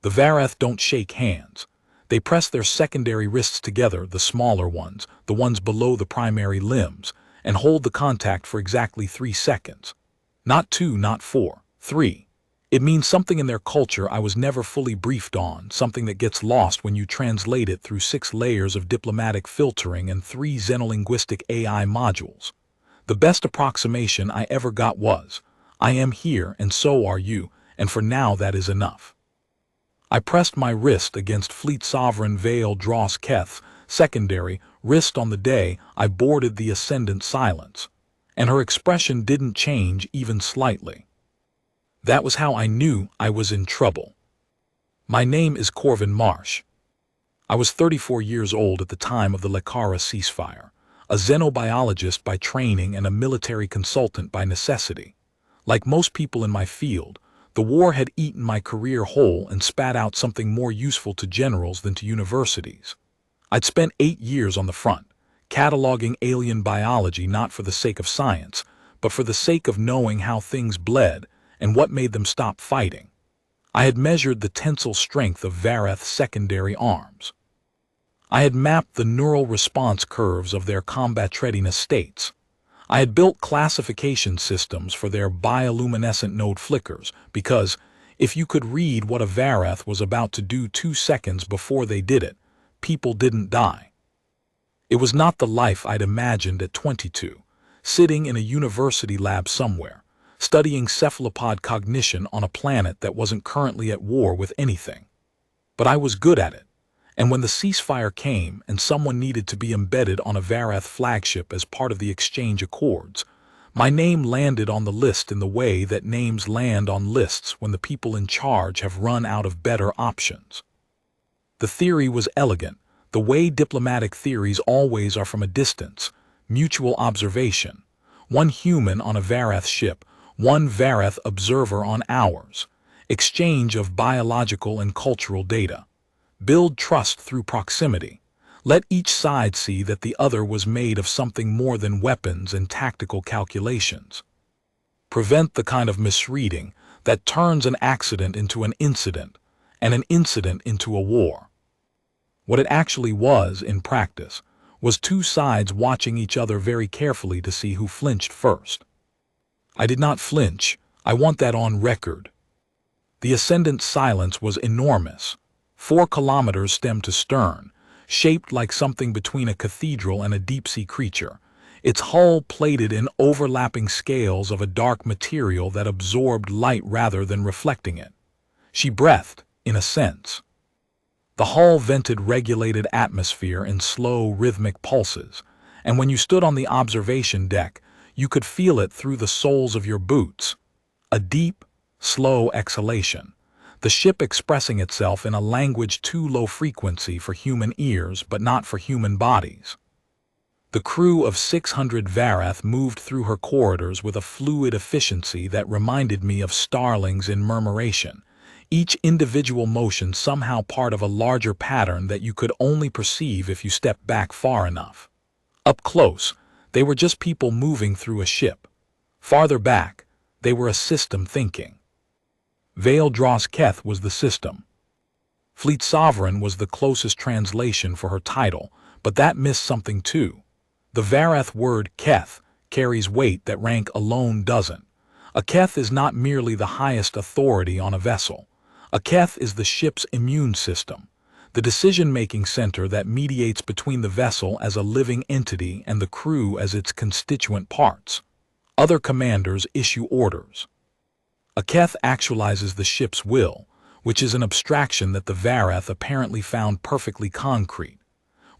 The Vareth don't shake hands. They press their secondary wrists together, the smaller ones, the ones below the primary limbs, and hold the contact for exactly 3 seconds. Not 2, not 4, 3. It means something in their culture I was never fully briefed on, something that gets lost when you translate it through 6 layers of diplomatic filtering and 3 xenolinguistic AI modules. The best approximation I ever got was, I am here and so are you, and for now that is enough. I pressed my wrist against Fleet Sovereign Vale Dross Keth's secondary wrist on the day I boarded the Ascendant Silence, and her expression didn't change even slightly. That was how I knew I was in trouble. My name is Corvin Marsh. I was 34 years old at the time of the Lekara ceasefire, a xenobiologist by training and a military consultant by necessity. Like most people in my field, the war had eaten my career whole and spat out something more useful to generals than to universities. I'd spent 8 years on the front, cataloging alien biology not for the sake of science, but for the sake of knowing how things bled and what made them stop fighting. I had measured the tensile strength of Vareth's secondary arms. I had mapped the neural response curves of their combat readiness states. I had built classification systems for their bioluminescent node flickers because, if you could read what a Vareth was about to do 2 seconds before they did it, people didn't die. It was not the life I'd imagined at 22, sitting in a university lab somewhere, studying cephalopod cognition on a planet that wasn't currently at war with anything. But I was good at it, and when the ceasefire came and someone needed to be embedded on a Vareth flagship as part of the exchange accords, my name landed on the list in the way that names land on lists when the people in charge have run out of better options. The theory was elegant, the way diplomatic theories always are from a distance, mutual observation, 1 human on a Vareth ship, 1 Vareth observer on ours, exchange of biological and cultural data. Build trust through proximity. Let each side see that the other was made of something more than weapons and tactical calculations. Prevent the kind of misreading that turns an accident into an incident, and an incident into a war. What it actually was, in practice, was 2 sides watching each other very carefully to see who flinched first. I did not flinch. I want that on record. The Ascendant Silence was enormous, 4 kilometers stem to stern, shaped like something between a cathedral and a deep-sea creature, its hull plated in overlapping scales of a dark material that absorbed light rather than reflecting it. She breathed, in a sense. The hull vented regulated atmosphere in slow, rhythmic pulses, and when you stood on the observation deck, you could feel it through the soles of your boots. A deep, slow exhalation. The ship expressing itself in a language too low frequency for human ears but not for human bodies. The crew of 600 Vareth moved through her corridors with a fluid efficiency that reminded me of starlings in murmuration, each individual motion somehow part of a larger pattern that you could only perceive if you stepped back far enough. Up close, they were just people moving through a ship. Farther back, they were a system thinking. Vale Dross Keth was the system. Fleet Sovereign was the closest translation for her title, but that missed something too. The Vareth word Keth carries weight that rank alone doesn't. A Keth is not merely the highest authority on a vessel. A Keth is the ship's immune system, the decision-making center that mediates between the vessel as a living entity and the crew as its constituent parts. Other commanders issue orders. A Keth actualizes the ship's will, which is an abstraction that the Vareth apparently found perfectly concrete.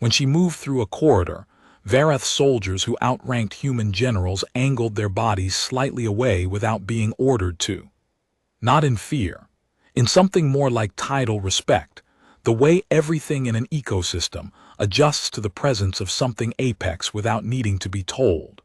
When she moved through a corridor, Vareth soldiers who outranked human generals angled their bodies slightly away without being ordered to. Not in fear. In something more like tidal respect, the way everything in an ecosystem adjusts to the presence of something apex without needing to be told.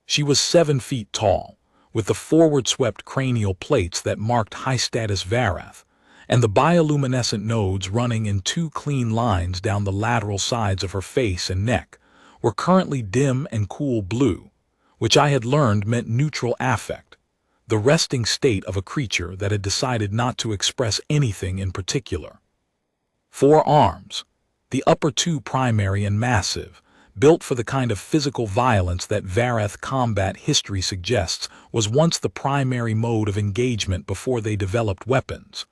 She was 7 feet tall, with the forward-swept cranial plates that marked high-status Vareth, and the bioluminescent nodes running in 2 clean lines down the lateral sides of her face and neck were currently dim and cool blue, which I had learned meant neutral affect. the resting state of a creature that had decided not to express anything in particular. 4 arms. The upper 2 primary and massive, built for the kind of physical violence that Vareth combat history suggests was once the primary mode of engagement before they developed weapons.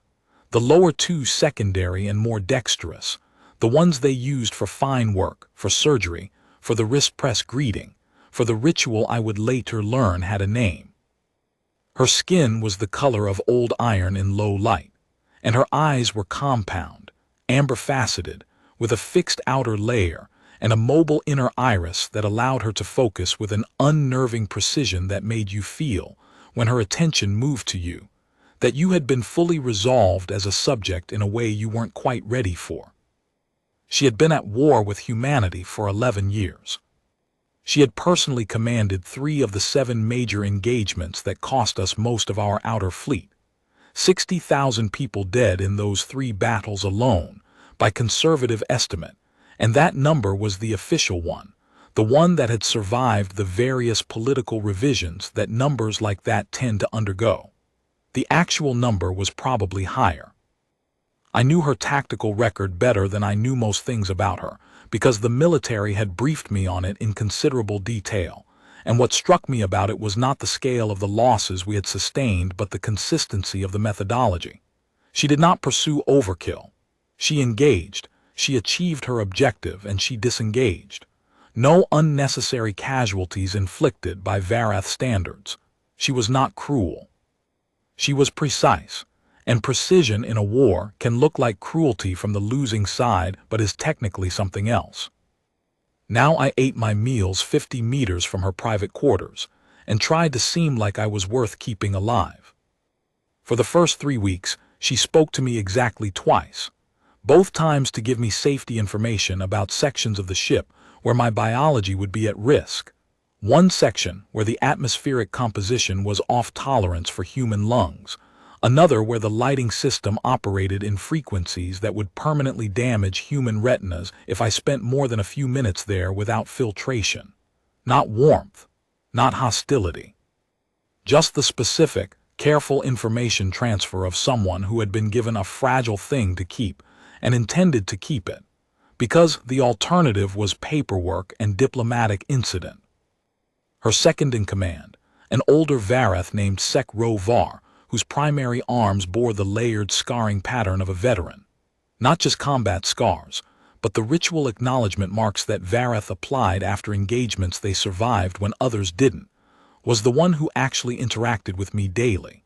The lower 2 secondary and more dexterous, the ones they used for fine work, for surgery, for the wrist press greeting, for the ritual I would later learn had a name. Her skin was the color of old iron in low light, and her eyes were compound, amber-faceted, with a fixed outer layer and a mobile inner iris that allowed her to focus with an unnerving precision that made you feel, when her attention moved to you, that you had been fully resolved as a subject in a way you weren't quite ready for. She had been at war with humanity for 11 years. She had personally commanded 3 of the 7 major engagements that cost us most of our outer fleet. 60,000 people dead in those 3 battles alone, by conservative estimate, and that number was the official one, the one that had survived the various political revisions that numbers like that tend to undergo. The actual number was probably higher. I knew her tactical record better than I knew most things about her, because the military had briefed me on it in considerable detail, and what struck me about it was not the scale of the losses we had sustained but the consistency of the methodology. She did not pursue overkill. She engaged, she achieved her objective, and she disengaged. No unnecessary casualties inflicted by Vareth standards. She was not cruel. She was precise. And precision in a war can look like cruelty from the losing side but is technically something else. Now I ate my meals 50 meters from her private quarters and tried to seem like I was worth keeping alive. For the first 3 weeks, she spoke to me exactly twice, both times to give me safety information about sections of the ship where my biology would be at risk. One section where the atmospheric composition was off tolerance for human lungs, another where the lighting system operated in frequencies that would permanently damage human retinas if I spent more than a few minutes there without filtration. Not warmth, not hostility. Just the specific, careful information transfer of someone who had been given a fragile thing to keep and intended to keep it, because the alternative was paperwork and diplomatic incident. Her second in command, an older Vareth named Sekro-Var, whose primary arms bore the layered scarring pattern of a veteran. Not just combat scars, but the ritual acknowledgement marks that Vareth applied after engagements they survived when others didn't, was the one who actually interacted with me daily.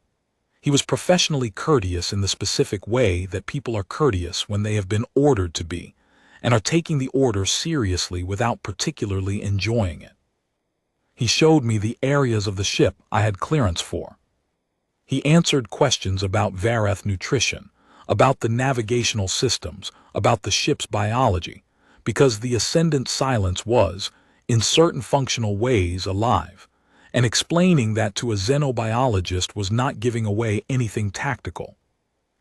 He was professionally courteous in the specific way that people are courteous when they have been ordered to be, and are taking the order seriously without particularly enjoying it. He showed me the areas of the ship I had clearance for. He answered questions about Vareth nutrition, about the navigational systems, about the ship's biology, because the Ascendant Silence was, in certain functional ways, alive, and explaining that to a xenobiologist was not giving away anything tactical.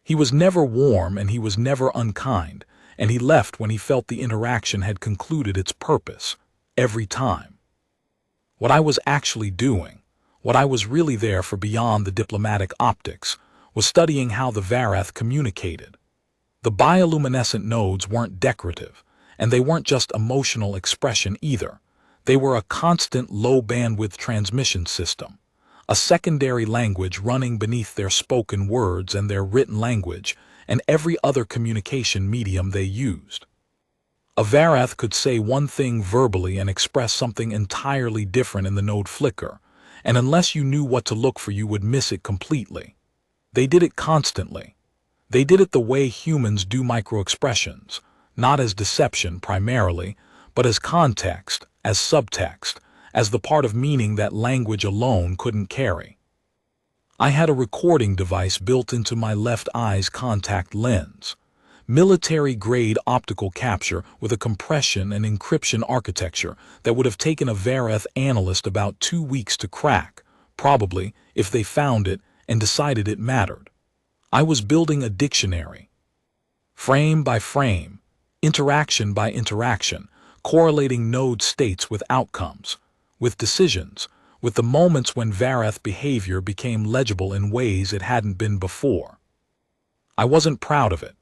He was never warm and he was never unkind, and he left when he felt the interaction had concluded its purpose, every time. What I was actually doing, what I was really there for beyond the diplomatic optics, was studying how the Vareth communicated. The bioluminescent nodes weren't decorative, and they weren't just emotional expression either. They were a constant low-bandwidth transmission system, a secondary language running beneath their spoken words and their written language and every other communication medium they used. A Vareth could say one thing verbally and express something entirely different in the node flicker, and unless you knew what to look for you would miss it completely. They did it constantly. They did it the way humans do microexpressions, not as deception primarily, but as context, as subtext, as the part of meaning that language alone couldn't carry. I had a recording device built into my left eye's contact lens. Military-grade optical capture with a compression and encryption architecture that would have taken a Vareth analyst about 2 weeks to crack, probably, if they found it and decided it mattered. I was building a dictionary. Frame by frame, interaction by interaction, correlating node states with outcomes, with decisions, with the moments when Vareth behavior became legible in ways it hadn't been before. I wasn't proud of it.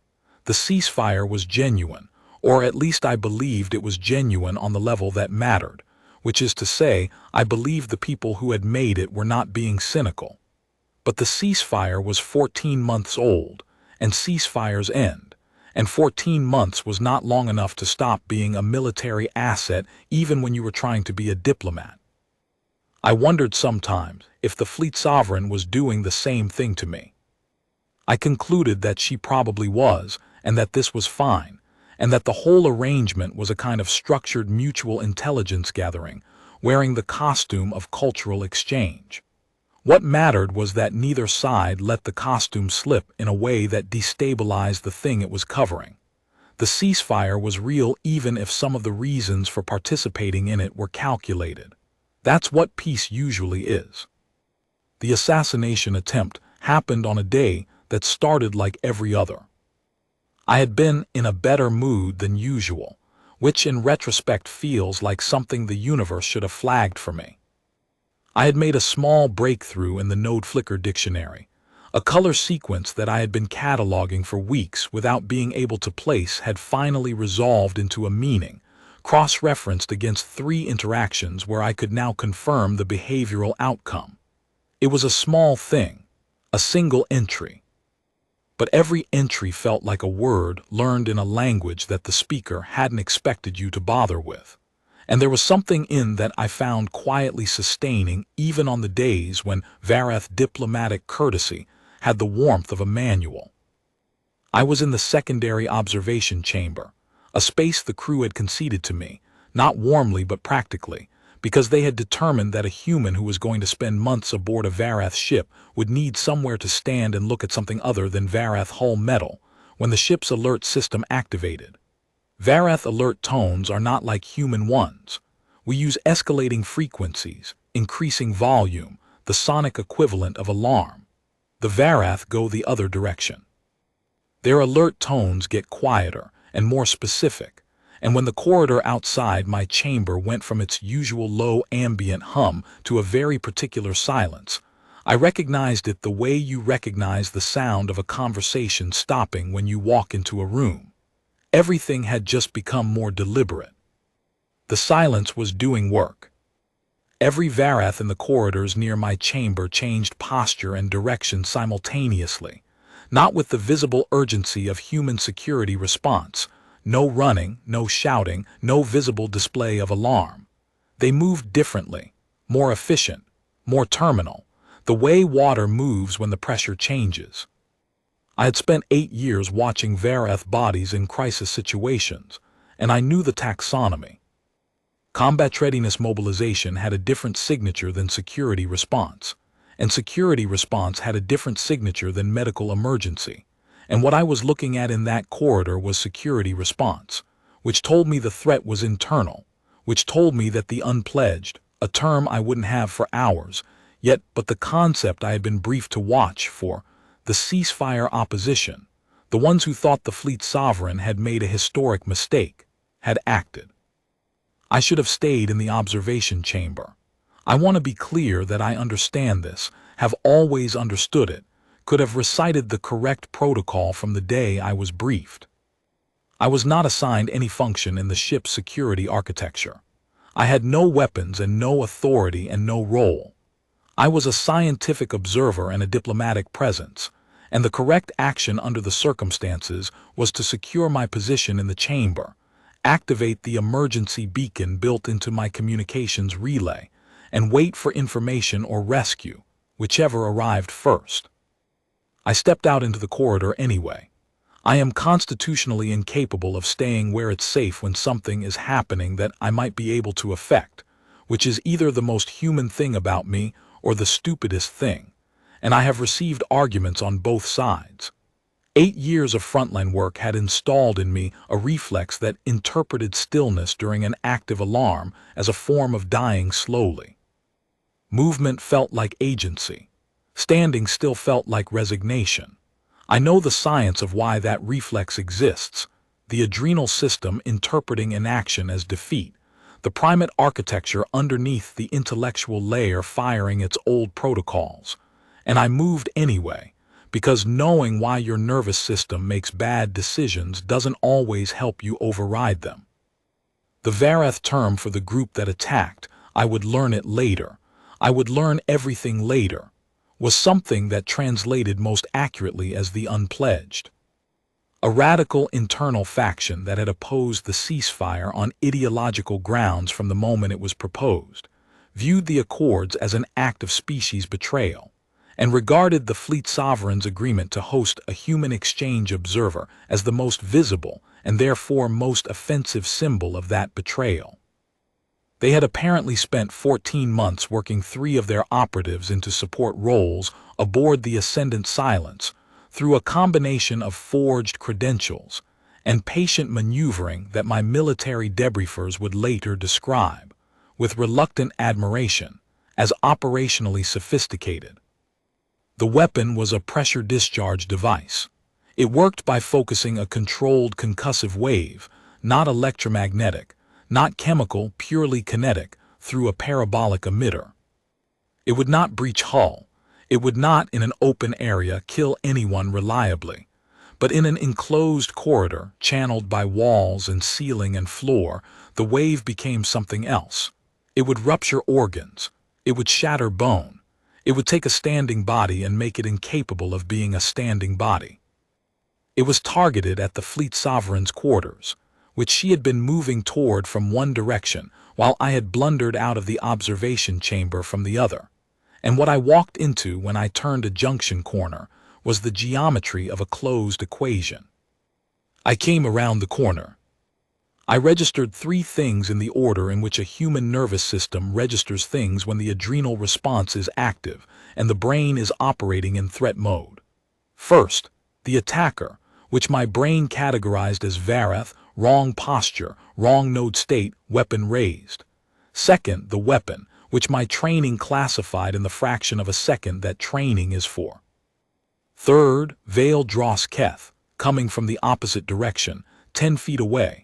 The ceasefire was genuine, or at least I believed it was genuine on the level that mattered, which is to say, I believed the people who had made it were not being cynical. But the ceasefire was 14 months old, and ceasefires end, and 14 months was not long enough to stop being a military asset even when you were trying to be a diplomat. I wondered sometimes if the fleet sovereign was doing the same thing to me. I concluded that she probably was, and that this was fine, and that the whole arrangement was a kind of structured mutual intelligence gathering, wearing the costume of cultural exchange. What mattered was that neither side let the costume slip in a way that destabilized the thing it was covering. The ceasefire was real even if some of the reasons for participating in it were calculated. That's what peace usually is. The assassination attempt happened on a day that started like every other. I had been in a better mood than usual, which in retrospect feels like something the universe should have flagged for me. I had made a small breakthrough in the Node Flickr dictionary. A color sequence that I had been cataloging for weeks without being able to place had finally resolved into a meaning, cross-referenced against 3 interactions where I could now confirm the behavioral outcome. It was a small thing, a single entry. But every entry felt like a word learned in a language that the speaker hadn't expected you to bother with. And there was something in that I found quietly sustaining even on the days when Vareth diplomatic courtesy had the warmth of a manual. I was in the secondary observation chamber, a space the crew had conceded to me, not warmly but practically, because they had determined that a human who was going to spend months aboard a Vareth ship would need somewhere to stand and look at something other than Vareth hull metal when the ship's alert system activated. Vareth alert tones are not like human ones. We use escalating frequencies, increasing volume, the sonic equivalent of alarm. The Vareth go the other direction. Their alert tones get quieter and more specific, and when the corridor outside my chamber went from its usual low ambient hum to a very particular silence, I recognized it the way you recognize the sound of a conversation stopping when you walk into a room. Everything had just become more deliberate. The silence was doing work. Every Vareth in the corridors near my chamber changed posture and direction simultaneously, not with the visible urgency of human security response. No running, no shouting, no visible display of alarm. They moved differently, more efficient, more terminal, the way water moves when the pressure changes. I had spent 8 years watching Vareth bodies in crisis situations, and I knew the taxonomy. Combat readiness mobilization had a different signature than security response, and security response had a different signature than medical emergency. And what I was looking at in that corridor was security response, which told me the threat was internal, which told me that the unpledged, a term I wouldn't have for hours, yet but the concept I had been briefed to watch for, the ceasefire opposition, the ones who thought the fleet sovereign had made a historic mistake, had acted. I should have stayed in the observation chamber. I want to be clear that I understand this, have always understood it, could have recited the correct protocol from the day I was briefed. I was not assigned any function in the ship's security architecture. I had no weapons and no authority and no role. I was a scientific observer and a diplomatic presence, and the correct action under the circumstances was to secure my position in the chamber, activate the emergency beacon built into my communications relay, and wait for information or rescue, whichever arrived first. I stepped out into the corridor anyway. I am constitutionally incapable of staying where it's safe when something is happening that I might be able to affect, which is either the most human thing about me or the stupidest thing, and I have received arguments on both sides. 8 years of frontline work had installed in me a reflex that interpreted stillness during an active alarm as a form of dying slowly. Movement felt like agency. Standing still felt like resignation. I know the science of why that reflex exists, the adrenal system interpreting inaction as defeat, the primate architecture underneath the intellectual layer firing its old protocols. And I moved anyway, because knowing why your nervous system makes bad decisions doesn't always help you override them. The Vareth term for the group that attacked, I would learn it later, I would learn everything later, was something that translated most accurately as the unpledged. A radical internal faction that had opposed the ceasefire on ideological grounds from the moment it was proposed, viewed the accords as an act of species betrayal, and regarded the fleet sovereign's agreement to host a human exchange observer as the most visible and therefore most offensive symbol of that betrayal. They had apparently spent 14 months working 3 of their operatives into support roles aboard the Ascendant Silence through a combination of forged credentials and patient maneuvering that my military debriefers would later describe, with reluctant admiration, as operationally sophisticated. The weapon was a pressure discharge device. It worked by focusing a controlled concussive wave, not electromagnetic, not chemical, purely kinetic, through a parabolic emitter. It would not breach hull. It would not, in an open area, kill anyone reliably. But in an enclosed corridor, channeled by walls and ceiling and floor, the wave became something else. It would rupture organs. It would shatter bone. It would take a standing body and make it incapable of being a standing body. It was targeted at the Fleet Sovereign's quarters, which she had been moving toward from one direction while I had blundered out of the observation chamber from the other. And what I walked into when I turned a junction corner was the geometry of a closed equation. I came around the corner. I registered 3 things in the order in which a human nervous system registers things when the adrenal response is active and the brain is operating in threat mode. First, the attacker, which my brain categorized as Vareth, wrong posture, wrong node state, weapon raised. Second, the weapon, which my training classified in the fraction of a second that training is for. Third, Vale Dross Keth, coming from the opposite direction, 10 feet away.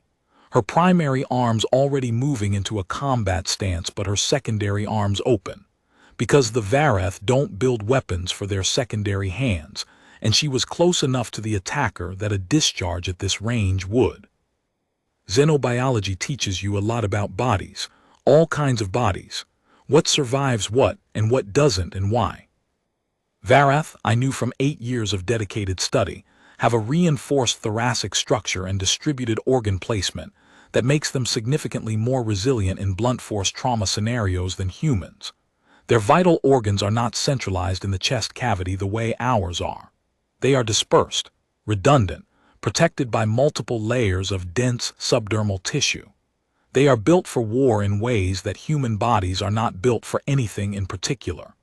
Her primary arms already moving into a combat stance but her secondary arms open. Because the Vareth don't build weapons for their secondary hands, and she was close enough to the attacker that a discharge at this range would. Xenobiology teaches you a lot about bodies, all kinds of bodies, what survives what and what doesn't and why. Vareth, I knew from 8 years of dedicated study, have a reinforced thoracic structure and distributed organ placement that makes them significantly more resilient in blunt force trauma scenarios than humans. Their vital organs are not centralized in the chest cavity the way ours are. They are dispersed, redundant, protected by multiple layers of dense subdermal tissue. They are built for war in ways that human bodies are not built for anything in particular.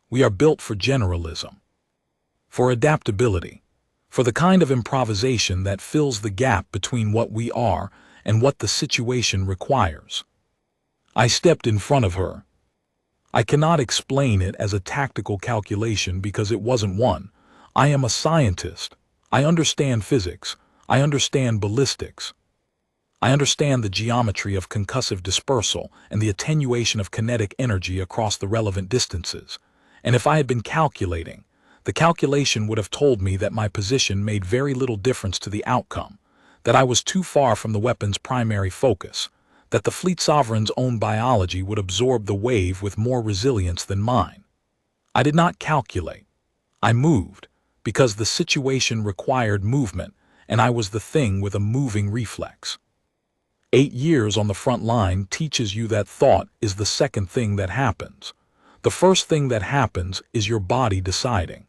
We are built for generalism, for adaptability, for the kind of improvisation that fills the gap between what we are and what the situation requires. I stepped in front of her. I cannot explain it as a tactical calculation because it wasn't one. I am a scientist. I understand physics. I understand ballistics. I understand the geometry of concussive dispersal and the attenuation of kinetic energy across the relevant distances. And if I had been calculating, the calculation would have told me that my position made very little difference to the outcome, that I was too far from the weapon's primary focus, that the Fleet Sovereign's own biology would absorb the wave with more resilience than mine. I did not calculate. I moved, because the situation required movement, and I was the thing with a moving reflex. 8 years on the front line teaches you that thought is the second thing that happens. The first thing that happens is your body deciding.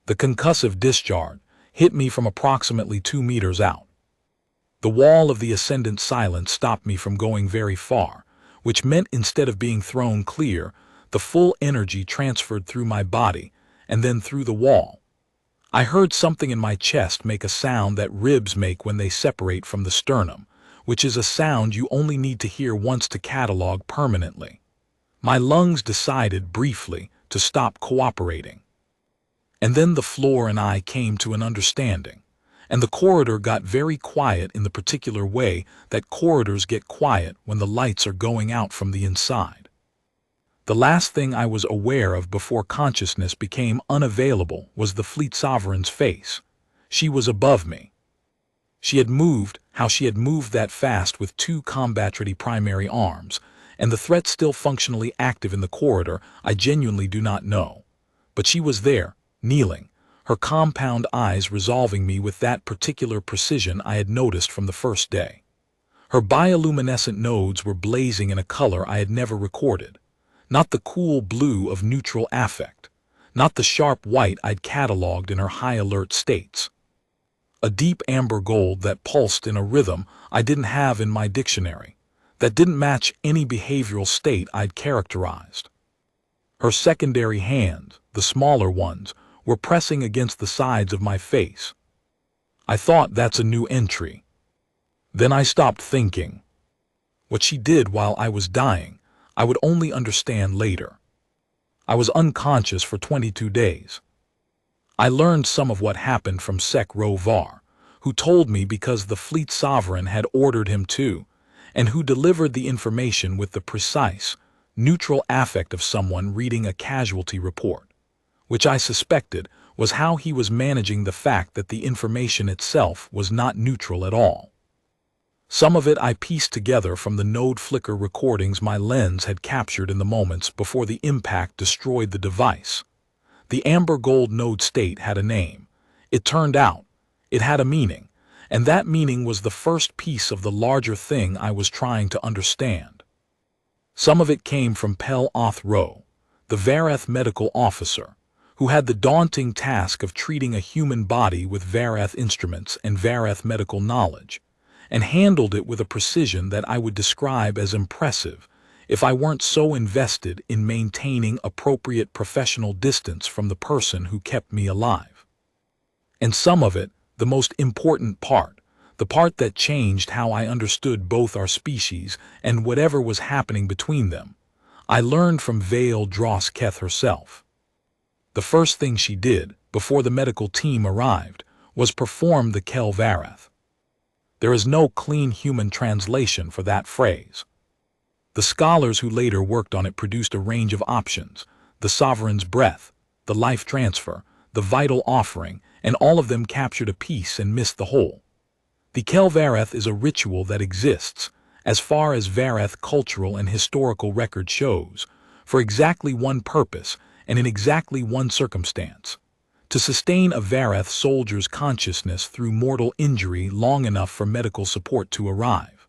The concussive discharge hit me from approximately 2 meters out. The wall of the Ascendant Silence stopped me from going very far, which meant instead of being thrown clear, the full energy transferred through my body and then through the wall. I heard something in my chest make a sound that ribs make when they separate from the sternum, which is a sound you only need to hear once to catalog permanently. My lungs decided briefly to stop cooperating. And then the floor and I came to an understanding, and the corridor got very quiet in the particular way that corridors get quiet when the lights are going out from the inside. The last thing I was aware of before consciousness became unavailable was the Fleet Sovereign's face. She was above me. How she had moved that fast with 2 combat-ready primary arms, and the threat still functionally active in the corridor, I genuinely do not know. But she was there, kneeling, her compound eyes resolving me with that particular precision I had noticed from the first day. Her bioluminescent nodes were blazing in a color I had never recorded. Not the cool blue of neutral affect, not the sharp white I'd cataloged in her high-alert states. A deep amber gold that pulsed in a rhythm I didn't have in my dictionary, that didn't match any behavioral state I'd characterized. Her secondary hands, the smaller ones, were pressing against the sides of my face. I thought, that's a new entry. Then I stopped thinking. What she did while I was dying, I would only understand later. I was unconscious for 22 days. I learned some of what happened from Sec Rovar, who told me because the Fleet Sovereign had ordered him to, and who delivered the information with the precise, neutral affect of someone reading a casualty report, which I suspected was how he was managing the fact that the information itself was not neutral at all. Some of it I pieced together from the node flicker recordings my lens had captured in the moments before the impact destroyed the device. The amber gold node state had a name. It turned out, it had a meaning, and that meaning was the first piece of the larger thing I was trying to understand. Some of it came from Pel Oth Ro, the Vareth medical officer, who had the daunting task of treating a human body with Vareth instruments and Vareth medical knowledge, and handled it with a precision that I would describe as impressive if I weren't so invested in maintaining appropriate professional distance from the person who kept me alive. And some of it, the most important part, the part that changed how I understood both our species and whatever was happening between them, I learned from Vale Dross Keth herself. The first thing she did, before the medical team arrived, was perform the Kel Vareth. There is no clean human translation for that phrase. The scholars who later worked on it produced a range of options: the sovereign's breath, the life transfer, the vital offering, and all of them captured a piece and missed the whole. The Kel Vareth is a ritual that exists, as far as Vareth cultural and historical record shows, for exactly one purpose and in exactly one circumstance: to sustain a Vareth soldier's consciousness through mortal injury long enough for medical support to arrive.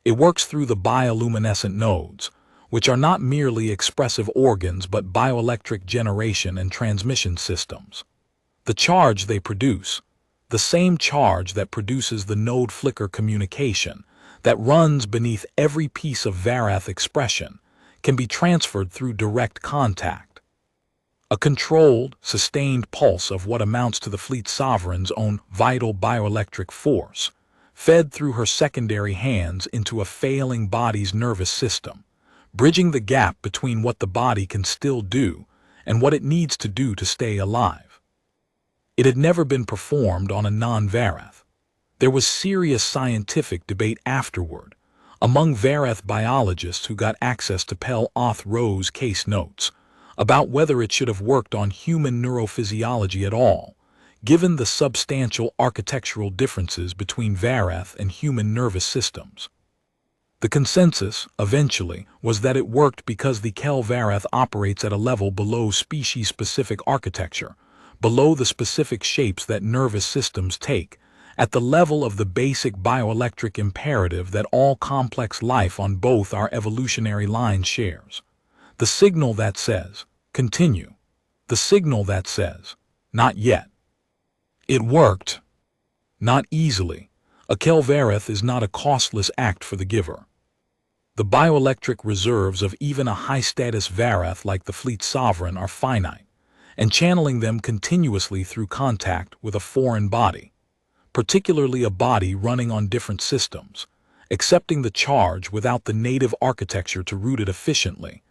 It works through the bioluminescent nodes, which are not merely expressive organs but bioelectric generation and transmission systems. The charge they produce, the same charge that produces the node flicker communication, that runs beneath every piece of Vareth expression, can be transferred through direct contact. A controlled, sustained pulse of what amounts to the Fleet Sovereign's own vital bioelectric force, fed through her secondary hands into a failing body's nervous system, bridging the gap between what the body can still do and what it needs to do to stay alive. It had never been performed on a non-Vareth. There was serious scientific debate afterward, among Vareth biologists who got access to Pel Oth Ro's case notes, about whether it should have worked on human neurophysiology at all, given the substantial architectural differences between Vareth and human nervous systems. The consensus, eventually, was that it worked because the Kel Vareth operates at a level below species-specific architecture, below the specific shapes that nervous systems take, at the level of the basic bioelectric imperative that all complex life on both our evolutionary lines shares. The signal that says, continue. The signal that says, not yet. It worked. Not easily. A Kel Vareth is not a costless act for the giver. The bioelectric reserves of even a high-status Vareth like the Fleet Sovereign are finite, and channeling them continuously through contact with a foreign body, particularly a body running on different systems, accepting the charge without the native architecture to route it efficiently,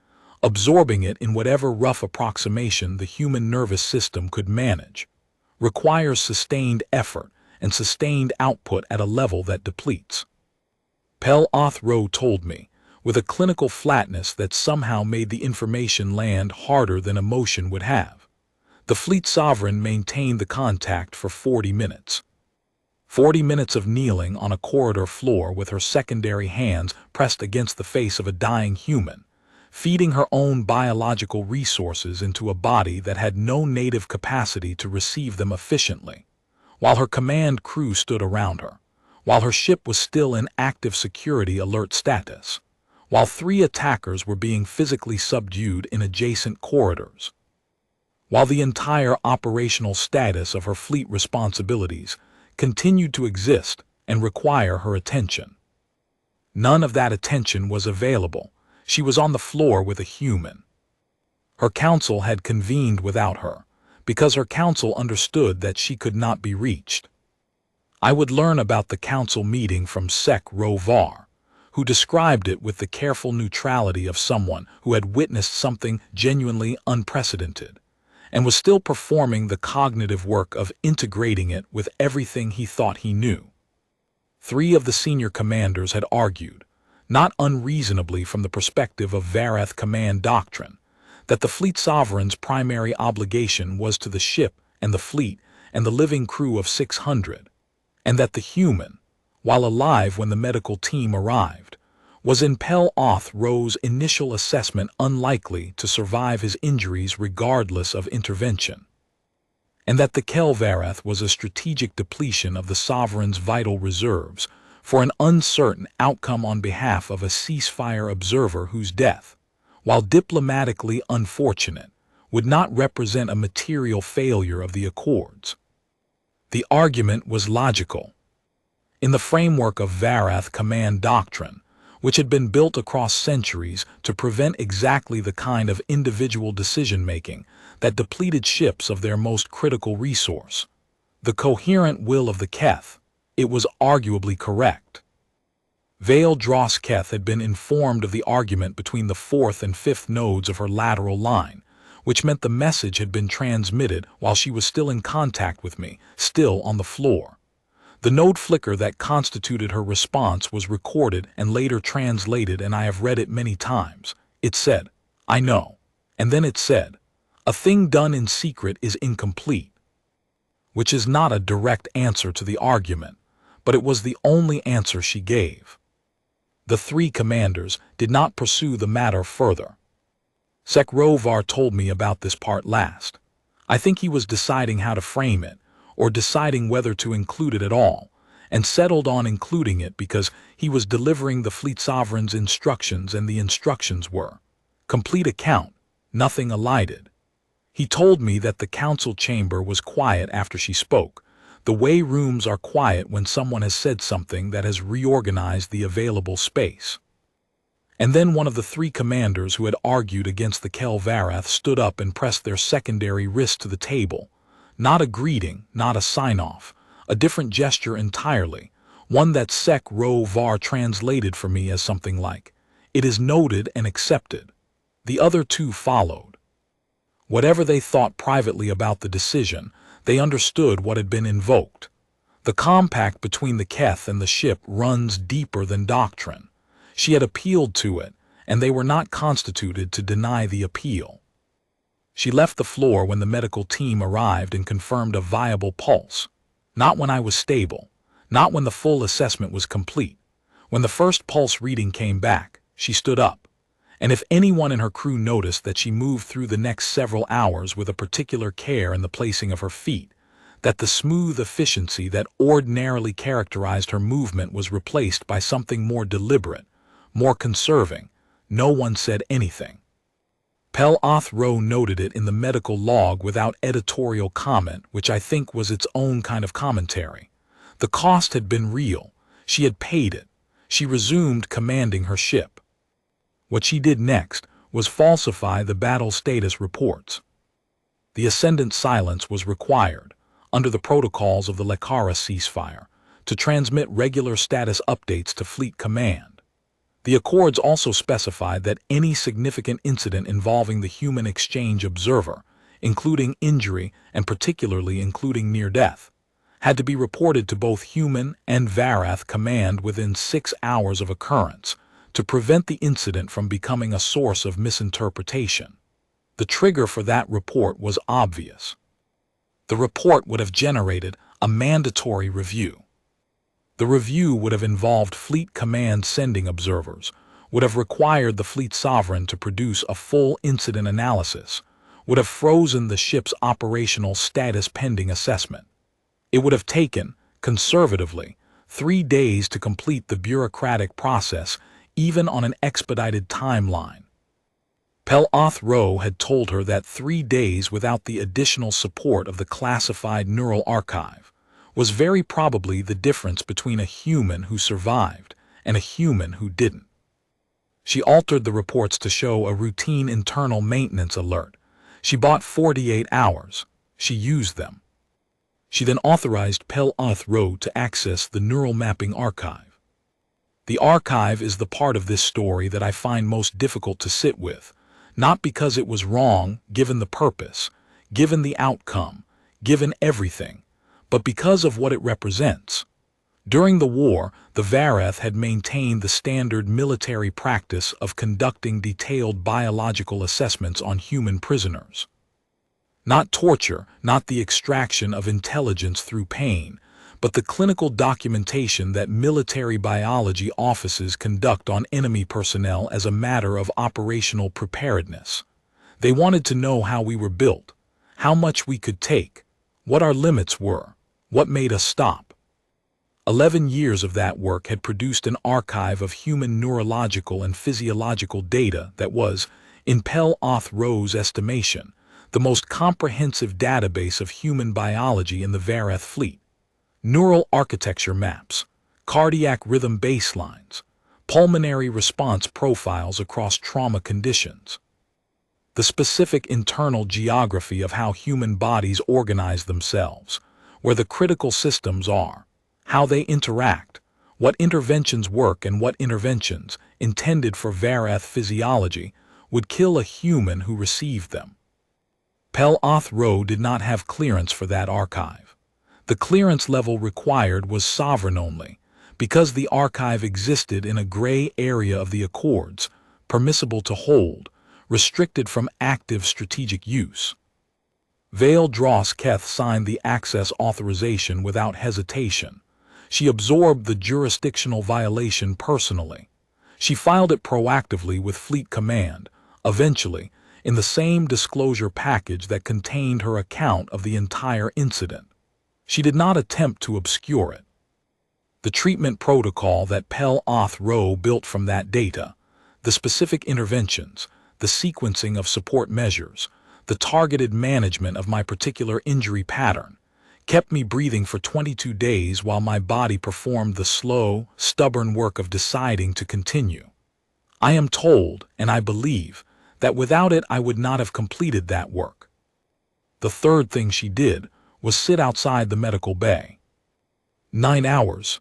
absorbing it in whatever rough approximation the human nervous system could manage, requires sustained effort and sustained output at a level that depletes. Pel Othro told me, with a clinical flatness that somehow made the information land harder than emotion would have. The fleet sovereign maintained the contact for 40 minutes. 40 minutes of kneeling on a corridor floor with her secondary hands pressed against the face of a dying human, feeding her own biological resources into a body that had no native capacity to receive them efficiently, while her command crew stood around her, while her ship was still in active security alert status, while 3 attackers were being physically subdued in adjacent corridors, while the entire operational status of her fleet responsibilities continued to exist and require her attention. None of that attention was available. She was on the floor with a human. Her council had convened without her, because her council understood that she could not be reached. I would learn about the council meeting from Sec Rovar, who described it with the careful neutrality of someone who had witnessed something genuinely unprecedented, and was still performing the cognitive work of integrating it with everything he thought he knew. 3 of the senior commanders had argued, not unreasonably from the perspective of Vareth command doctrine, that the fleet sovereign's primary obligation was to the ship and the fleet and the living crew of 600, and that the human, while alive when the medical team arrived, was in Pel Othro's initial assessment unlikely to survive his injuries regardless of intervention, and that the Kelvareth was a strategic depletion of the sovereign's vital reserves for an uncertain outcome on behalf of a ceasefire observer whose death, while diplomatically unfortunate, would not represent a material failure of the Accords. The argument was logical. In the framework of Vareth command doctrine, which had been built across centuries to prevent exactly the kind of individual decision-making that depleted ships of their most critical resource, the coherent will of the Keth, it was arguably correct. Vale Dross Keth had been informed of the argument between the 4th and 5th nodes of her lateral line, which meant the message had been transmitted while she was still in contact with me, still on the floor. The node flicker that constituted her response was recorded and later translated, and I have read it many times. It said, "I know." And then it said, "A thing done in secret is incomplete," which is not a direct answer to the argument, but it was the only answer she gave. The 3 commanders did not pursue the matter further. Sec Rovar told me about this part last. I think he was deciding how to frame it, or deciding whether to include it at all, and settled on including it because he was delivering the fleet sovereign's instructions, and the instructions were, complete account, nothing elided. He told me that the council chamber was quiet after she spoke, the way rooms are quiet when someone has said something that has reorganized the available space. And then one of the 3 commanders who had argued against the Kelvareth stood up and pressed their secondary wrist to the table. Not a greeting, not a sign-off, a different gesture entirely, one that Sec Rovar translated for me as something like, "It is noted and accepted." The other 2 followed. Whatever they thought privately about the decision, they understood what had been invoked. The compact between the Keth and the ship runs deeper than doctrine. She had appealed to it, and they were not constituted to deny the appeal. She left the floor when the medical team arrived and confirmed a viable pulse. Not when I was stable, not when the full assessment was complete. When the first pulse reading came back, she stood up. And if anyone in her crew noticed that she moved through the next several hours with a particular care in the placing of her feet, that the smooth efficiency that ordinarily characterized her movement was replaced by something more deliberate, more conserving, no one said anything. Pel Othro noted it in the medical log without editorial comment, which I think was its own kind of commentary. The cost had been real. She had paid it. She resumed commanding her ship. What she did next was falsify the battle status reports. The Ascendant silence was required, under the protocols of the Lekara ceasefire, to transmit regular status updates to Fleet Command. The Accords also specified that any significant incident involving the human exchange observer, including injury and particularly including near death, had to be reported to both human and Varath command within 6 hours of occurrence to prevent the incident from becoming a source of misinterpretation. The trigger for that report was obvious. The report would have generated a mandatory review. The review would have involved Fleet Command sending observers, would have required the Fleet Sovereign to produce a full incident analysis, would have frozen the ship's operational status pending assessment. It would have taken, conservatively, 3 days to complete the bureaucratic process, even on an expedited timeline. Pel-Oth Ro had told her that 3 days without the additional support of the classified neural archive was very probably the difference between a human who survived and a human who didn't. She altered the reports to show a routine internal maintenance alert. She bought 48 hours. She used them. She then authorized Pel-Oth Ro to access the neural mapping archive. The archive is the part of this story that I find most difficult to sit with, not because it was wrong, given the purpose, given the outcome, given everything, but because of what it represents. During the war, the Varath had maintained the standard military practice of conducting detailed biological assessments on human prisoners. Not torture, not the extraction of intelligence through pain, but the clinical documentation that military biology offices conduct on enemy personnel as a matter of operational preparedness. They wanted to know how we were built, how much we could take, what our limits were, what made us stop. 11 years of that work had produced an archive of human neurological and physiological data that was, in Pel-Oth Ro's estimation, the most comprehensive database of human biology in the Varath fleet. Neural architecture maps, cardiac rhythm baselines, pulmonary response profiles across trauma conditions. The specific internal geography of how human bodies organize themselves, where the critical systems are, how they interact, what interventions work and what interventions, intended for Varath physiology, would kill a human who received them. Pel-Oth Ro did not have clearance for that archive. The clearance level required was sovereign only, because the archive existed in a gray area of the Accords, permissible to hold, restricted from active strategic use. Vale Dross Keth signed the access authorization without hesitation. She absorbed the jurisdictional violation personally. She filed it proactively with Fleet Command, eventually, in the same disclosure package that contained her account of the entire incident. She did not attempt to obscure it. The treatment protocol that Pel-Oth Ro built from that data, the specific interventions, the sequencing of support measures, the targeted management of my particular injury pattern, kept me breathing for 22 days while my body performed the slow, stubborn work of deciding to continue. I am told, and I believe, that without it I would not have completed that work. The third thing she did was sit outside the medical bay. 9 hours.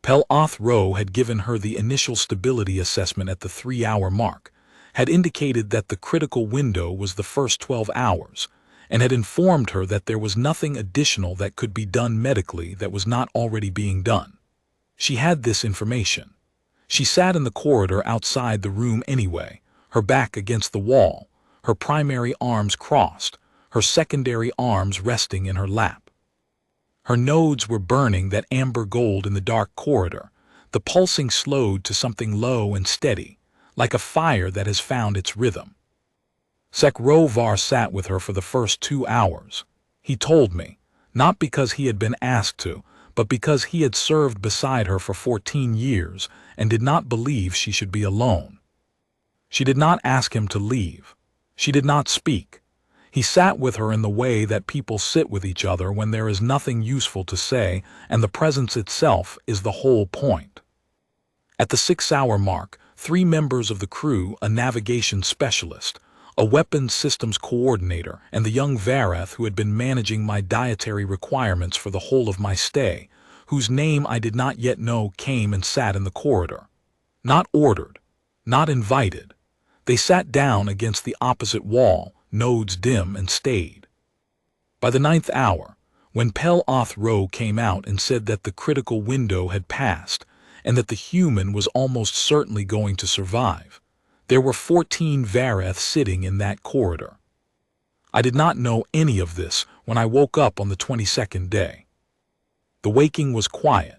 Pel-Oth Ro had given her the initial stability assessment at the 3-hour mark, had indicated that the critical window was the first 12 hours, and had informed her that there was nothing additional that could be done medically that was not already being done. She had this information. She sat in the corridor outside the room anyway, her back against the wall, her primary arms crossed, her secondary arms resting in her lap. Her nodes were burning that amber gold in the dark corridor, the pulsing slowed to something low and steady, like a fire that has found its rhythm. Sekrovar sat with her for the first 2 hours. He told me, not because he had been asked to, but because he had served beside her for 14 years and did not believe she should be alone. She did not ask him to leave. She did not speak. He sat with her in the way that people sit with each other when there is nothing useful to say and the presence itself is the whole point. At the 6-hour mark, 3 members of the crew, a navigation specialist, a weapons systems coordinator, and the young Varath who had been managing my dietary requirements for the whole of my stay, whose name I did not yet know, came and sat in the corridor. Not ordered, not invited. They sat down against the opposite wall, nodes dim, and stayed. By the 9th hour, When Pel-Oth-Ro came out and said that the critical window had passed and that the human was almost certainly going to survive, there were 14 Vareth sitting in that corridor. I did not know any of this when I woke up on the 22nd day. The waking was quiet,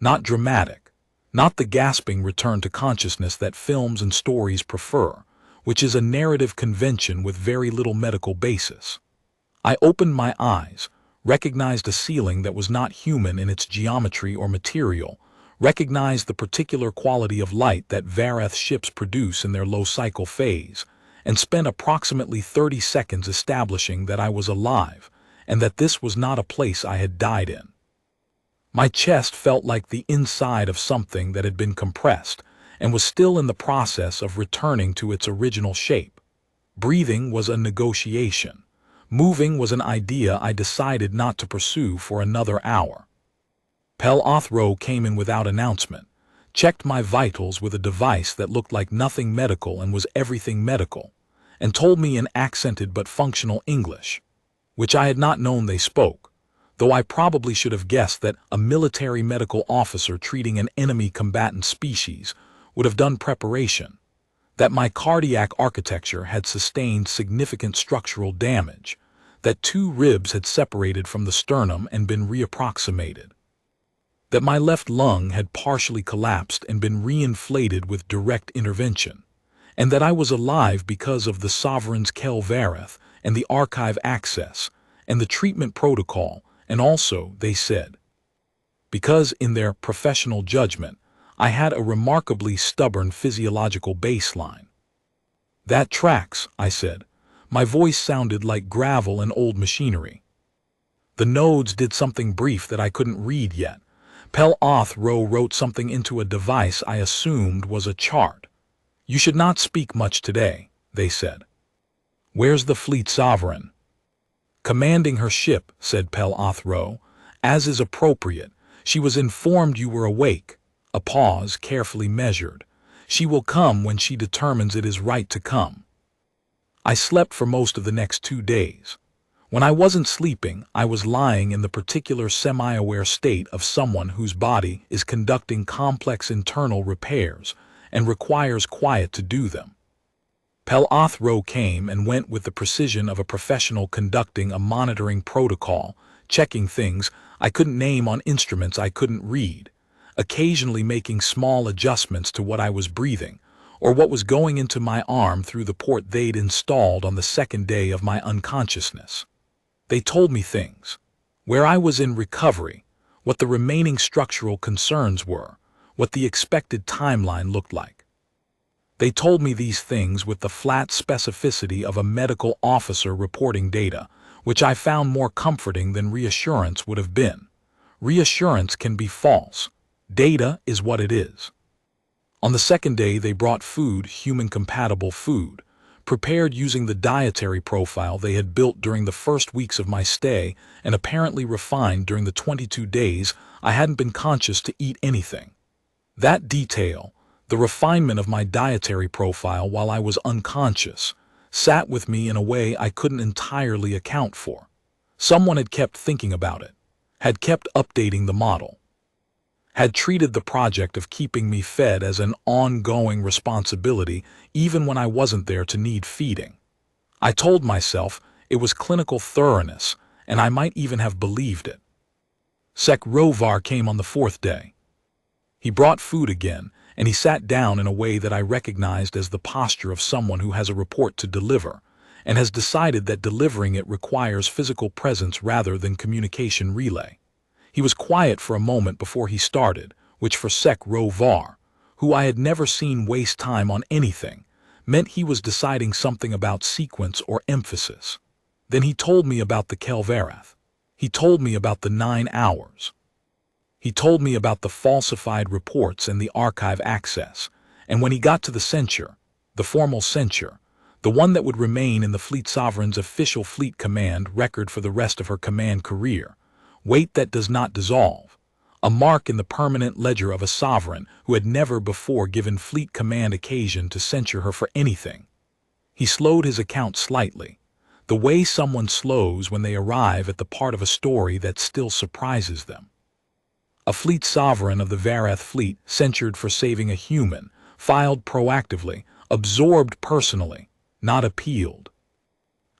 not dramatic, not the gasping return to consciousness that films and stories prefer, which is a narrative convention with very little medical basis. I opened my eyes, recognized a ceiling that was not human in its geometry or material, recognized the particular quality of light that Vareth ships produce in their low cycle phase, and spent approximately 30 seconds establishing that I was alive and that this was not a place I had died in. My chest felt like the inside of something that had been compressed and was still in the process of returning to its original shape. Breathing was a negotiation. Moving was an idea I decided not to pursue for another hour. Pel-Oth-Ro came in without announcement, checked my vitals with a device that looked like nothing medical and was everything medical, and told me in accented but functional English, which I had not known they spoke, though I probably should have guessed that a military medical officer treating an enemy combatant species would have done preparation, that my cardiac architecture had sustained significant structural damage, that 2 ribs had separated from the sternum and been reapproximated, that my left lung had partially collapsed and been reinflated with direct intervention, and that I was alive because of the Sovereign's Kel-Vareth and the archive access and the treatment protocol, and also, they said, because in their professional judgment, I had a remarkably stubborn physiological baseline. That tracks, I said. My voice sounded like gravel and old machinery. The nodes did something brief that I couldn't read yet. Pel-Oth-Ro wrote something into a device I assumed was a chart. You should not speak much today, they said. Where's the fleet sovereign? Commanding her ship, said Pel-Oth-Ro. As is appropriate, she was informed you were awake. A pause carefully measured. She will come when she determines it is right to come. I slept for most of the next 2 days. When I wasn't sleeping, I was lying in the particular semi-aware state of someone whose body is conducting complex internal repairs and requires quiet to do them. Pel-Oth-Ro came and went with the precision of a professional conducting a monitoring protocol, checking things I couldn't name on instruments I couldn't read, occasionally making small adjustments to what I was breathing or what was going into my arm through the port they'd installed on the 2nd day of my unconsciousness. They told me things, where I was in recovery, what the remaining structural concerns were, what the expected timeline looked like. They told me these things with the flat specificity of a medical officer reporting data, which I found more comforting than reassurance would have been. Reassurance can be false. Data is what it is. On the 2nd day, they brought food, human-compatible food, prepared using the dietary profile they had built during the first weeks of my stay and apparently refined during the 22 days I hadn't been conscious to eat anything. That detail, the refinement of my dietary profile while I was unconscious, sat with me in a way I couldn't entirely account for. Someone had kept thinking about it, had kept updating the model, had treated the project of keeping me fed as an ongoing responsibility even when I wasn't there to need feeding. I told myself it was clinical thoroughness, and I might even have believed it. Sek-Rovar came on the 4th day. He brought food again, and he sat down in a way that I recognized as the posture of someone who has a report to deliver, and has decided that delivering it requires physical presence rather than communication relay. He was quiet for a moment before he started, which for Sek-Rovar, who I had never seen waste time on anything, meant he was deciding something about sequence or emphasis. Then he told me about the Kel-Vareth. He told me about the 9 hours. He told me about the falsified reports and the archive access, and when he got to the censure, the formal censure, the one that would remain in the Fleet Sovereign's official fleet command record for the rest of her command career, weight that does not dissolve, a mark in the permanent ledger of a sovereign who had never before given fleet command occasion to censure her for anything. He slowed his account slightly. The way someone slows when they arrive at the part of a story that still surprises them. A fleet sovereign of the Varath fleet, censured for saving a human, filed proactively, absorbed personally, not appealed.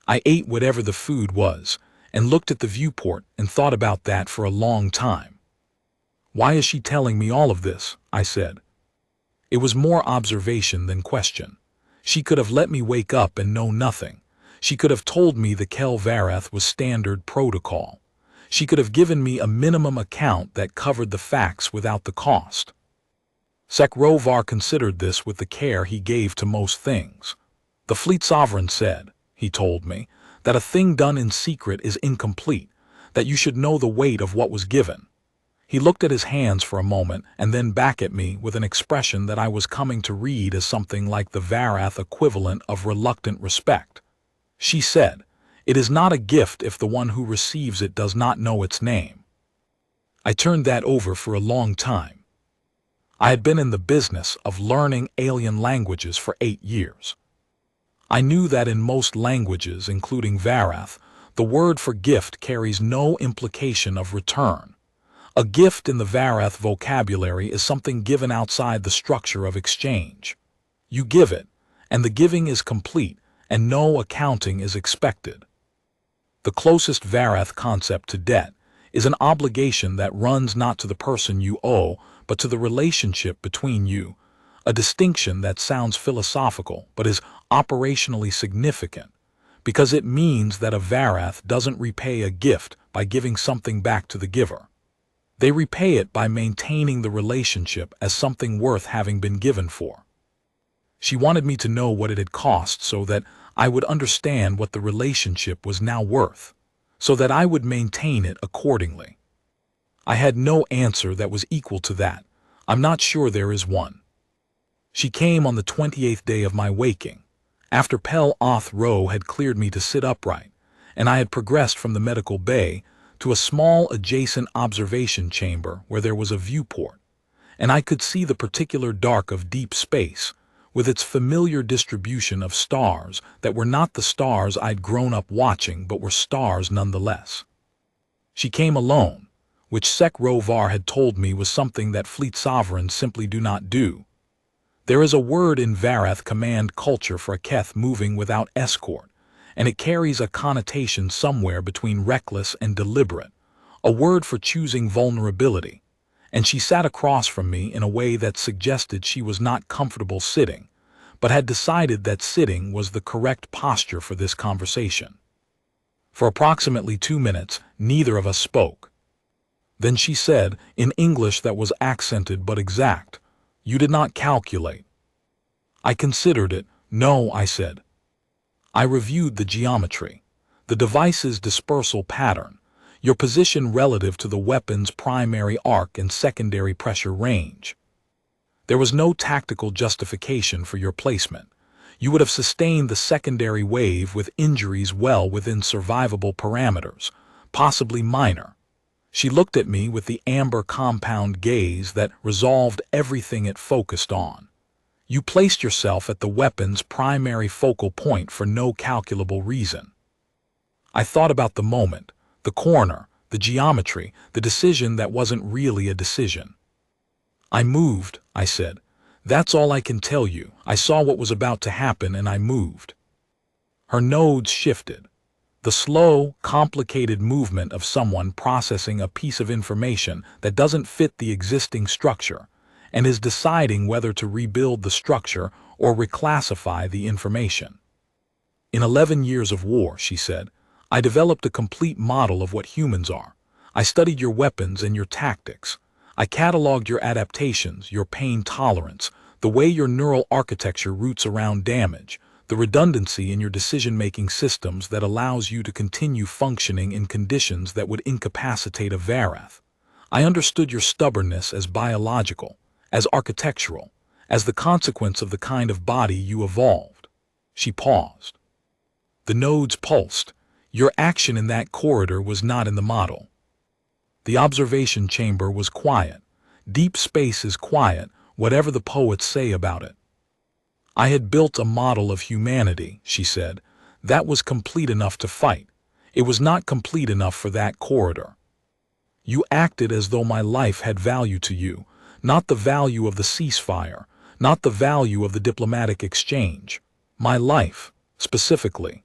I ate whatever the food was, and looked at the viewport and thought about that for a long time. Why is she telling me all of this? I said. It was more observation than question. She could have let me wake up and know nothing. She could have told me the Kel Varath was standard protocol. She could have given me a minimum account that covered the facts without the cost. Sekrovar considered this with the care he gave to most things. The fleet sovereign said, he told me, that a thing done in secret is incomplete, that you should know the weight of what was given. He looked at his hands for a moment and then back at me with an expression that I was coming to read as something like the Varath equivalent of reluctant respect. She said, "It is not a gift if the one who receives it does not know its name." I turned that over for a long time. I had been in the business of learning alien languages for 8 years. I knew that in most languages, including Varath, the word for gift carries no implication of return. A gift in the Varath vocabulary is something given outside the structure of exchange. You give it, and the giving is complete, and no accounting is expected. The closest Varath concept to debt is an obligation that runs not to the person you owe, but to the relationship between you, a distinction that sounds philosophical but is operationally significant, because it means that a Varath doesn't repay a gift by giving something back to the giver. They repay it by maintaining the relationship as something worth having been given for. She wanted me to know what it had cost so that I would understand what the relationship was now worth, so that I would maintain it accordingly. I had no answer that was equal to that. I'm not sure there is one. She came on the 28th day of my waking, after Pel Oth Ro had cleared me to sit upright, and I had progressed from the medical bay to a small adjacent observation chamber where there was a viewport, and I could see the particular dark of deep space, with its familiar distribution of stars that were not the stars I'd grown up watching but were stars nonetheless. She came alone, which Sekrovar had told me was something that fleet sovereigns simply do not do. There is a word in Varath command culture for a Keth moving without escort, and it carries a connotation somewhere between reckless and deliberate, a word for choosing vulnerability, and she sat across from me in a way that suggested she was not comfortable sitting, but had decided that sitting was the correct posture for this conversation. For approximately 2 minutes, neither of us spoke. Then she said, in English that was accented but exact, "You did not calculate." I considered it. "No," I said. I reviewed the geometry, the device's dispersal pattern, your position relative to the weapon's primary arc and secondary pressure range. There was no tactical justification for your placement. You would have sustained the secondary wave with injuries well within survivable parameters, possibly minor. She looked at me with the amber compound gaze that resolved everything it focused on. You placed yourself at the weapon's primary focal point for no calculable reason. I thought about the moment, the corner, the geometry, the decision that wasn't really a decision. "I moved," I said. "That's all I can tell you. I saw what was about to happen and I moved." Her nodes shifted. The slow, complicated movement of someone processing a piece of information that doesn't fit the existing structure and is deciding whether to rebuild the structure or reclassify the information. "In 11 years of war," she said, "I developed a complete model of what humans are. I studied your weapons and your tactics. I cataloged your adaptations, your pain tolerance, the way your neural architecture roots around damage, the redundancy in your decision-making systems that allows you to continue functioning in conditions that would incapacitate a Varath. I understood your stubbornness as biological, as architectural, as the consequence of the kind of body you evolved." She paused. The nodes pulsed. "Your action in that corridor was not in the model." The observation chamber was quiet. Deep space is quiet, whatever the poets say about it. "I had built a model of humanity," she said, That was complete enough to fight. It was not complete enough for that corridor. You acted as though my life had value to you, not the value of the ceasefire, not the value of the diplomatic exchange. My life, specifically.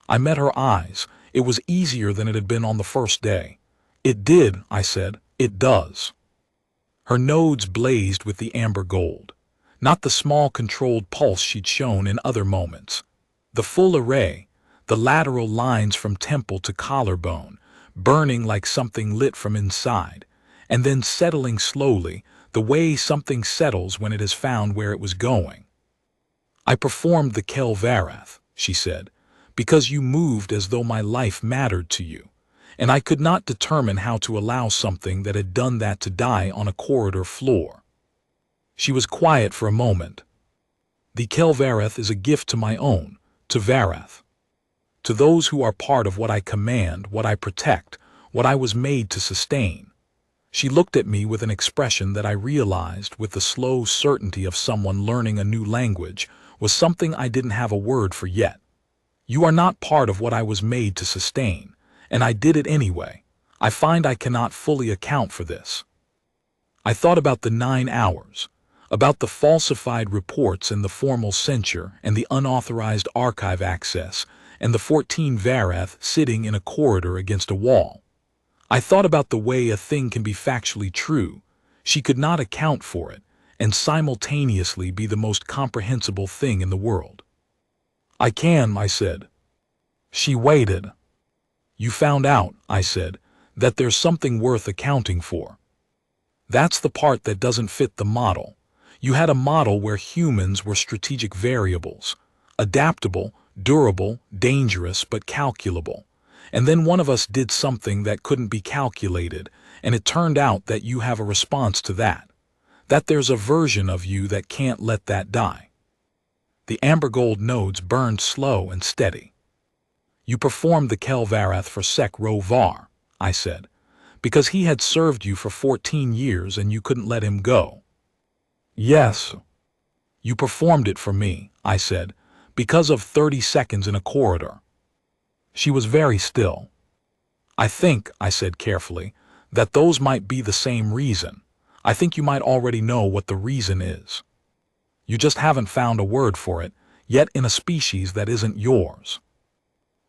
I met her eyes. It was easier than it had been on the first day. It did, I said. It does. Her nodes blazed with the amber gold. Not the small controlled pulse she'd shown in other moments. The full array, the lateral lines from temple to collarbone, burning like something lit from inside, and then settling slowly, the way something settles when it has found where it was going. I performed the Kel Varath, she said, because you moved as though my life mattered to you, and I could not determine how to allow something that had done that to die on a corridor floor. She was quiet for a moment. The Kel Varath is a gift to my own, to Varath. To those who are part of what I command, what I protect, what I was made to sustain. She looked at me with an expression that I realized, with the slow certainty of someone learning a new language, was something I didn't have a word for yet. You are not part of what I was made to sustain, and I did it anyway. I find I cannot fully account for this. I thought about the 9 hours, about the falsified reports and the formal censure and the unauthorized archive access, and the 14 Varath sitting in a corridor against a wall. I thought about the way a thing can be factually true. She could not account for it, and simultaneously be the most comprehensible thing in the world. I can, I said. She waited. You found out, I said, that there's something worth accounting for. That's the part that doesn't fit the model. You had a model where humans were strategic variables, adaptable, durable, dangerous, but calculable. And then one of us did something that couldn't be calculated, and it turned out that you have a response to that. That there's a version of you that can't let that die. The amber gold nodes burned slow and steady. You performed the Kel Varath for Sek Ro Var, I said, because he had served you for 14 years and you couldn't let him go. Yes. You performed it for me, I said, because of 30 seconds in a corridor. She was very still. I think, I said carefully, that those might be the same reason. I think you might already know what the reason is. You just haven't found a word for it, yet in a species that isn't yours.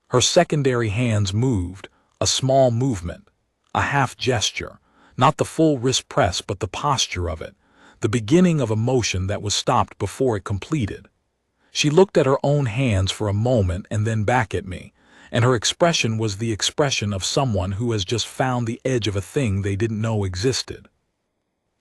Her secondary hands moved, a small movement, a half gesture, not the full wrist press but the posture of it, the beginning of a motion that was stopped before it completed. She looked at her own hands for a moment and then back at me, and her expression was the expression of someone who has just found the edge of a thing they didn't know existed.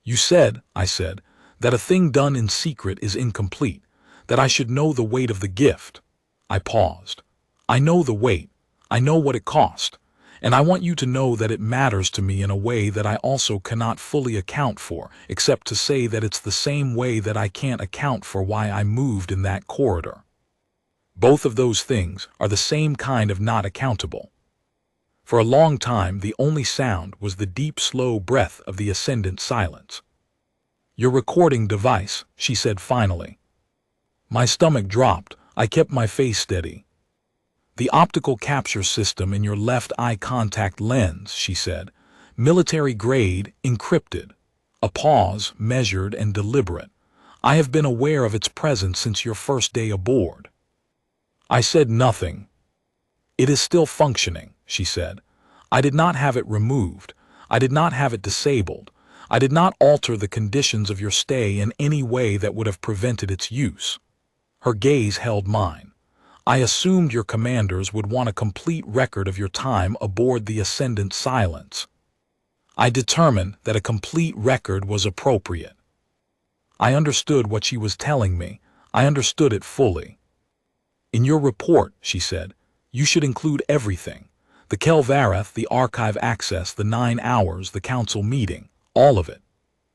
You said, I said, that a thing done in secret is incomplete, that I should know the weight of the gift. I paused. I know the weight. I know what it cost. And I want you to know that it matters to me in a way that I also cannot fully account for, except to say that it's the same way that I can't account for why I moved in that corridor. Both of those things are the same kind of not accountable. For a long time, the only sound was the deep, slow breath of the ascendant silence. Your recording device, she said finally. My stomach dropped. I kept my face steady. The optical capture system in your left eye contact lens, she said. Military grade, encrypted. A pause, measured and deliberate. I have been aware of its presence since your first day aboard. I said nothing. It is still functioning, she said. I did not have it removed. I did not have it disabled. I did not alter the conditions of your stay in any way that would have prevented its use. Her gaze held mine. I assumed your commanders would want a complete record of your time aboard the Ascendant Silence. I determined that a complete record was appropriate. I understood what she was telling me. I understood it fully. In your report, she said, you should include everything. The Kel Varath, the archive access, the 9 hours, the council meeting, all of it.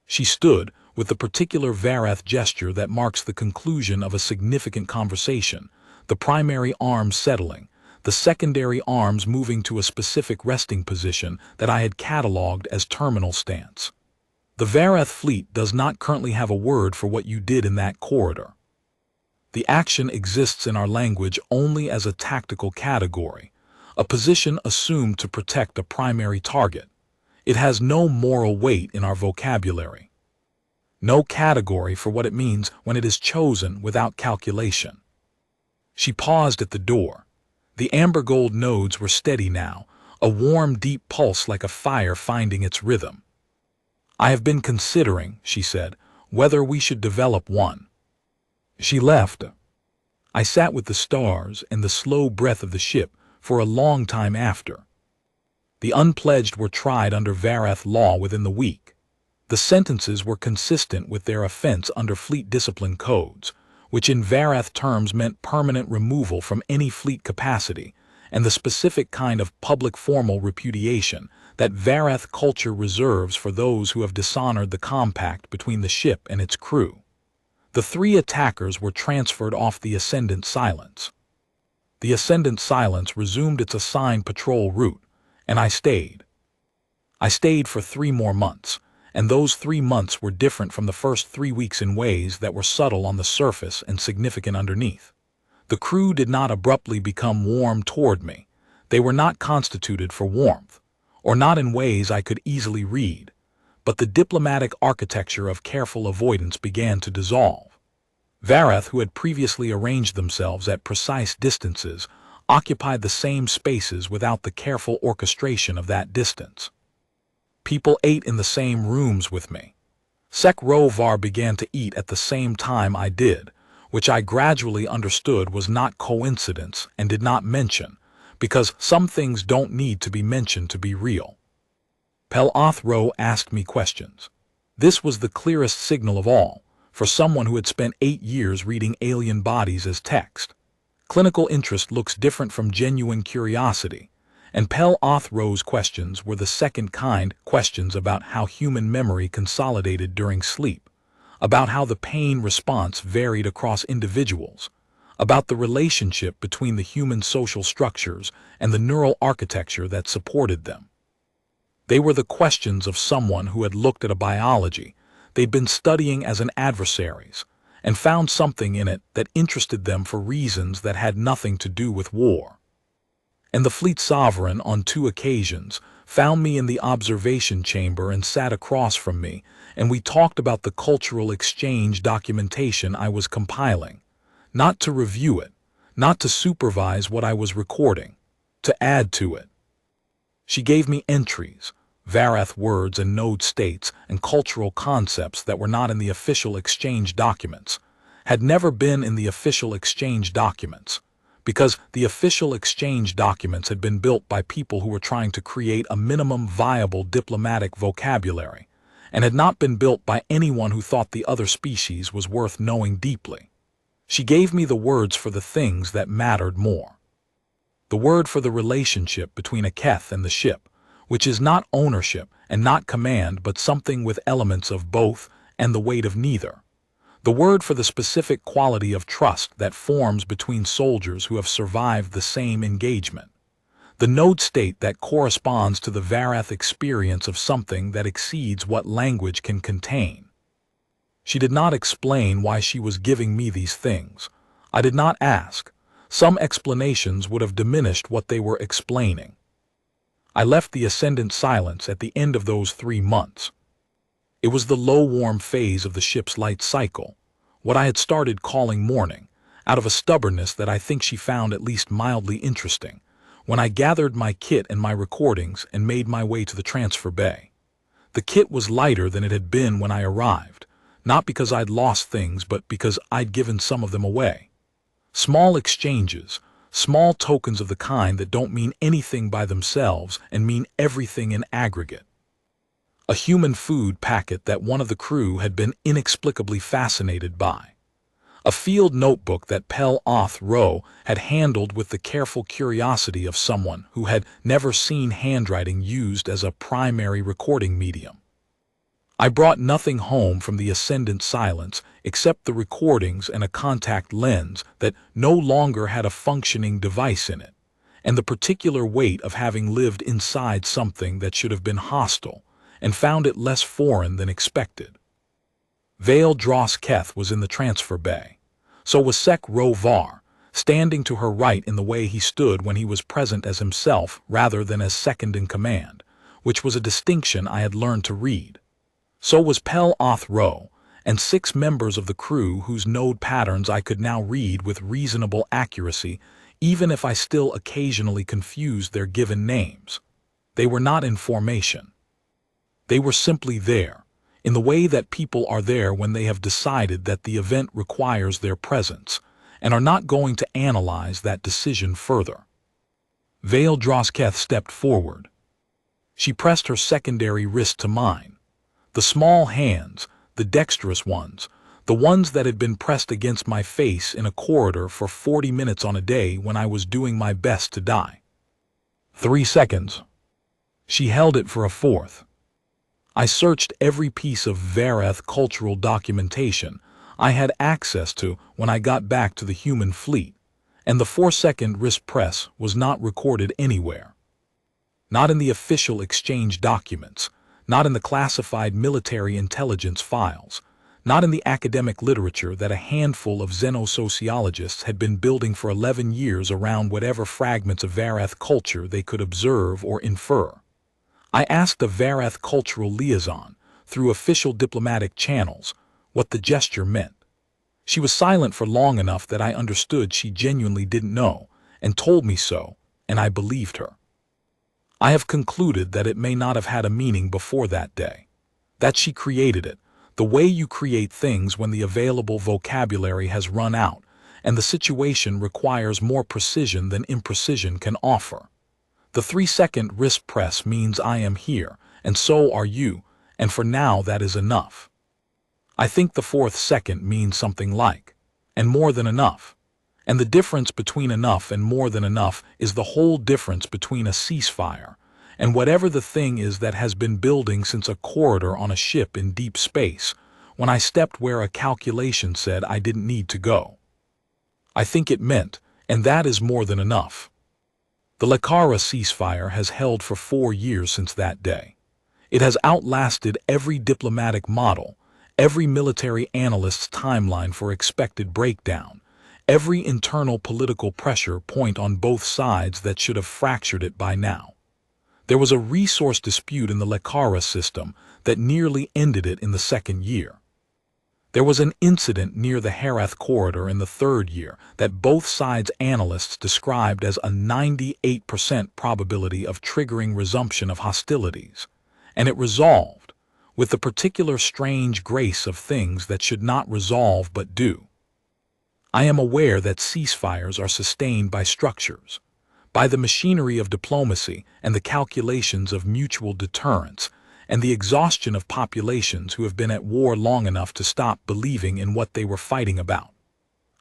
She stood, with the particular Varath gesture that marks the conclusion of a significant conversation, the primary arms settling, the secondary arms moving to a specific resting position that I had catalogued as terminal stance. The Varath fleet does not currently have a word for what you did in that corridor. The action exists in our language only as a tactical category, a position assumed to protect a primary target. It has no moral weight in our vocabulary. No category for what it means when it is chosen without calculation. She paused at the door. The amber gold nodes were steady now, a warm, deep pulse like a fire finding its rhythm. "I have been considering," she said, "whether we should develop one." She left. I sat with the stars and the slow breath of the ship for a long time after. The unpledged were tried under Varath law within the week. The sentences were consistent with their offense under fleet discipline codes, which in Varath terms meant permanent removal from any fleet capacity, and the specific kind of public formal repudiation that Varath culture reserves for those who have dishonored the compact between the ship and its crew. The 3 attackers were transferred off the Ascendant Silence. The Ascendant Silence resumed its assigned patrol route, and I stayed. I stayed for 3 more months, and those 3 months were different from the first 3 weeks in ways that were subtle on the surface and significant underneath. The crew did not abruptly become warm toward me. They were not constituted for warmth, or not in ways I could easily read, but the diplomatic architecture of careful avoidance began to dissolve. Varath, who had previously arranged themselves at precise distances, occupied the same spaces without the careful orchestration of that distance. People ate in the same rooms with me. Sekrovar began to eat at the same time I did, which I gradually understood was not coincidence and did not mention, because some things don't need to be mentioned to be real. Pel-Othro asked me questions. This was the clearest signal of all, for someone who had spent 8 years reading alien bodies as text. Clinical interest looks different from genuine curiosity, and Pel-Othro's questions were the second kind, questions about how human memory consolidated during sleep, about how the pain response varied across individuals, about the relationship between the human social structures and the neural architecture that supported them. They were the questions of someone who had looked at a biology they'd been studying as an adversaries and found something in it that interested them for reasons that had nothing to do with war. And the fleet sovereign, on 2 occasions, found me in the observation chamber and sat across from me, and we talked about the cultural exchange documentation I was compiling, not to review it, not to supervise what I was recording, to add to it. She gave me entries, Varath words and node states, and cultural concepts that were not in the official exchange documents, had never been in the official exchange documents, because the official exchange documents had been built by people who were trying to create a minimum viable diplomatic vocabulary, and had not been built by anyone who thought the other species was worth knowing deeply. She gave me the words for the things that mattered more. The word for the relationship between a Keth and the ship, which is not ownership and not command but something with elements of both and the weight of neither. The word for the specific quality of trust that forms between soldiers who have survived the same engagement. The node state that corresponds to the Varath experience of something that exceeds what language can contain. She did not explain why she was giving me these things. I did not ask. Some explanations would have diminished what they were explaining. I left the Ascendant Silence at the end of those 3 months. It was the low-warm phase of the ship's light cycle, what I had started calling morning, out of a stubbornness that I think she found at least mildly interesting, when I gathered my kit and my recordings and made my way to the transfer bay. The kit was lighter than it had been when I arrived, not because I'd lost things but because I'd given some of them away. Small exchanges, small tokens of the kind that don't mean anything by themselves and mean everything in aggregate. A human food packet that one of the crew had been inexplicably fascinated by. A field notebook that Pel-Othro had handled with the careful curiosity of someone who had never seen handwriting used as a primary recording medium. I brought nothing home from the Ascendant Silence except the recordings and a contact lens that no longer had a functioning device in it, and the particular weight of having lived inside something that should have been hostile, and found it less foreign than expected. Vale Dross Keth was in the transfer bay. So was Sek Rovar, standing to her right in the way he stood when he was present as himself rather than as second in command, which was a distinction I had learned to read. So was Pel Oth Ro, and 6 members of the crew whose node patterns I could now read with reasonable accuracy, even if I still occasionally confused their given names. They were not in formation. They were simply there, in the way that people are there when they have decided that the event requires their presence, and are not going to analyze that decision further. Vale Drosketh stepped forward. She pressed her secondary wrist to mine. The small hands, the dexterous ones, the ones that had been pressed against my face in a corridor for 40 minutes on a day when I was doing my best to die. 3 seconds. She held it for a fourth. I searched every piece of Vareth cultural documentation I had access to when I got back to the human fleet, and the 4-second wrist press was not recorded anywhere. Not in the official exchange documents, not in the classified military intelligence files, not in the academic literature that a handful of xenosociologists had been building for 11 years around whatever fragments of Vareth culture they could observe or infer. I asked a Vareth cultural liaison, through official diplomatic channels, what the gesture meant. She was silent for long enough that I understood she genuinely didn't know, and told me so, and I believed her. I have concluded that it may not have had a meaning before that day. That she created it, the way you create things when the available vocabulary has run out, and the situation requires more precision than imprecision can offer. The 3-second wrist press means I am here, and so are you, and for now that is enough. I think the 4th second means something like, and more than enough. And the difference between enough and more than enough is the whole difference between a ceasefire and whatever the thing is that has been building since a corridor on a ship in deep space, when I stepped where a calculation said I didn't need to go. I think it meant, and that is more than enough. The Lakara ceasefire has held for 4 years since that day. It has outlasted every diplomatic model, every military analyst's timeline for expected breakdown, every internal political pressure point on both sides that should have fractured it by now. There was a resource dispute in the Lakara system that nearly ended it in the 2nd year. There was an incident near the Herath corridor in the 3rd year that both sides' analysts described as a 98% probability of triggering resumption of hostilities, and it resolved, with the particular strange grace of things that should not resolve but do. I am aware that ceasefires are sustained by structures, by the machinery of diplomacy and the calculations of mutual deterrence, and the exhaustion of populations who have been at war long enough to stop believing in what they were fighting about.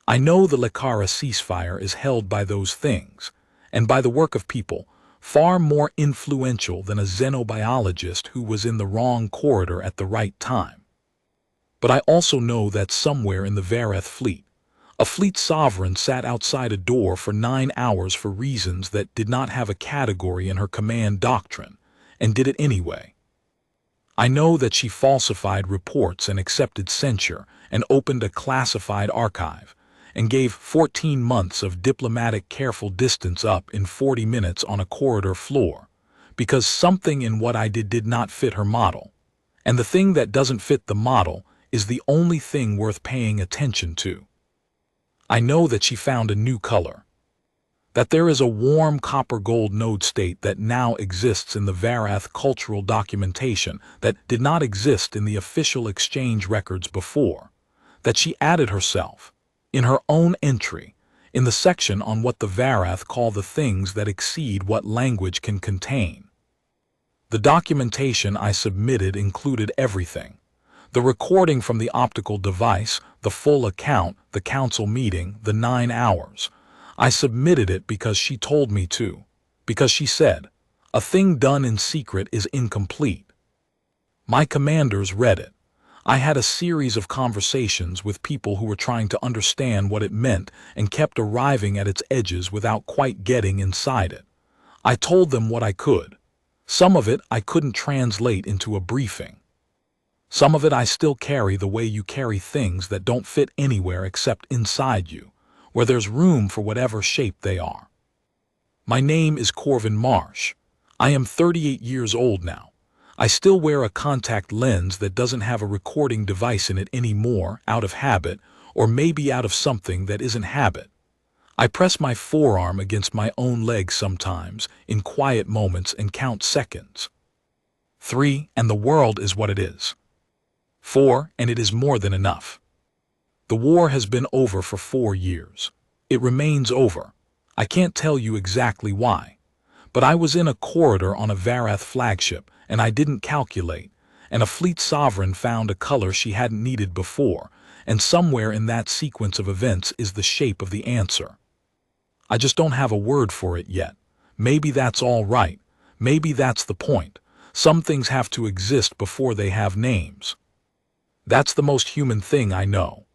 I know the Lakara ceasefire is held by those things, and by the work of people far more influential than a xenobiologist who was in the wrong corridor at the right time. But I also know that somewhere in the Vareth fleet, a fleet sovereign sat outside a door for 9 hours for reasons that did not have a category in her command doctrine, and did it anyway. I know that she falsified reports and accepted censure and opened a classified archive, and gave 14 months of diplomatic careful distance up in 40 minutes on a corridor floor, because something in what I did not fit her model, and the thing that doesn't fit the model is the only thing worth paying attention to. I know that she found a new color, that there is a warm copper-gold node state that now exists in the Varath cultural documentation that did not exist in the official exchange records before, that she added herself, in her own entry, in the section on what the Varath call the things that exceed what language can contain. The documentation I submitted included everything. The recording from the optical device, the full account, the council meeting, the 9 hours. I submitted it because she told me to, because she said, a thing done in secret is incomplete. My commanders read it. I had a series of conversations with people who were trying to understand what it meant and kept arriving at its edges without quite getting inside it. I told them what I could. Some of it I couldn't translate into a briefing. Some of it I still carry the way you carry things that don't fit anywhere except inside you, where there's room for whatever shape they are. My name is Corvin Marsh. I am 38 years old now. I still wear a contact lens that doesn't have a recording device in it anymore, out of habit, or maybe out of something that isn't habit. I press my forearm against my own leg sometimes, in quiet moments, and count seconds. 3, and the world is what it is. 4, and it is more than enough. The war has been over for 4 years. It remains over. I can't tell you exactly why. But I was in a corridor on a Varath flagship, and I didn't calculate, and a fleet sovereign found a color she hadn't needed before, and somewhere in that sequence of events is the shape of the answer. I just don't have a word for it yet. Maybe that's all right. Maybe that's the point. Some things have to exist before they have names. That's the most human thing I know.